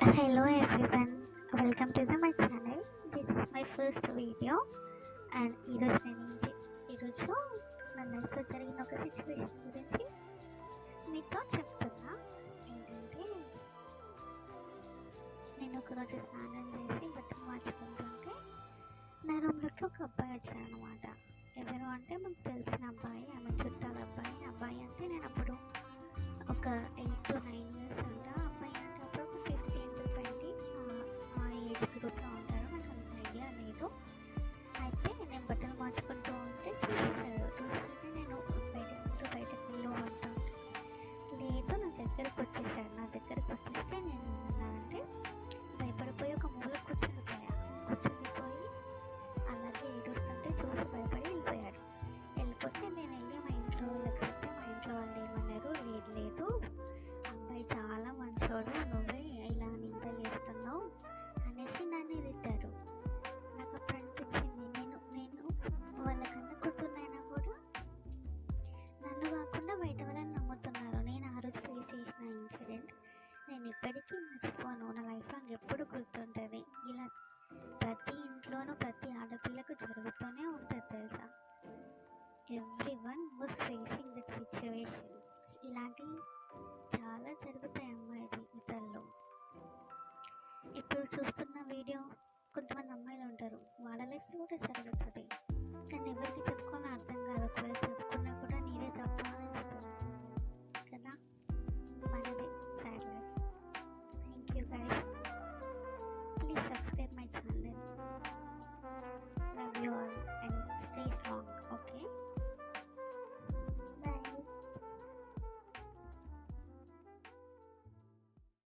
Hello everyone, welcome to my channel. This is my first video and ఈరోజు నా లైఫ్లో జరిగిన ఒక సిచ్యువేషన్ గురించి మీతో చెప్తున్నా. ఏంటంటే నేను ఒకరోజు స్నానం చేసి బట్టలు మార్చుకుంటుంటే నా రూమ్లోకి ఒక అబ్బాయి వచ్చాడు అనమాట. ఎవరు అంటే మాకు తెలిసిన అబ్బాయి, ఆమె చుట్టాల అబ్బాయి అంటే నేను అప్పుడు ఒక 8 to 9 years ఉంటా. అబ్బాయి అంటే అప్పుడు ఒక 15 to 20 ఆ ఏజ్ గ్రూప్లో ఉంటారు, నాకు అంత ఐడియా లేదు. అయితే నేను బట్టలు మార్చుకుంటూ ఉంటే చూసేసరికి నేను బయటకు వెళ్ళు అంటుంటే లేదు, నా దగ్గరకు వచ్చేస్తే నేను అంటే భయపడిపోయి ఒక మూల కూర్చుండిపోయి అలాగే ఏడుస్తుంటే చూసి భయపడి వెళ్ళిపోతే నేను వెళ్ళి మా ఇంట్లో వాళ్ళకి చెప్తే మా ఇంట్లో వాళ్ళు ఏమన్నారు, లేదు అబ్బాయి చాలా మంచోడు, నువ్వే ఇలా నిందలు వేస్తున్నావు అనేసి నన్ను తిట్టారు. నాకు అప్పుడు అనిపించింది, నేను వాళ్ళకన్నా కూర్చున్నైనా కూడా నన్ను కాకుండా బయట వాళ్ళని నమ్ముతున్నారు. నేను ఆ రోజు ఫేస్ చేసిన ఇన్సిడెంట్ నేను ఇప్పటికీ మర్చిపోను, నా లైఫ్లో ఎప్పుడు గుర్తుంటుంది. ఇలా ప్రతి ఇంట్లోనూ ప్రతి ఆడపిల్లకు జరుగుతూనే ఉంటుంది తెలుసా. Everyone was facing that situation. ఇలాంటివి చాలా జరుగుతాయి అమ్మాయి జీవితాల్లో. ఇప్పుడు చూస్తున్న వీడియో కొంతమంది అమ్మాయిలు ఉంటారు, వాళ్ళ లైఫ్లో కూడా జరుగుతుంది, కానీ ఎవరికి చెప్పుకోవాలో అర్థం కాదు. ఒకవేళ చెప్తే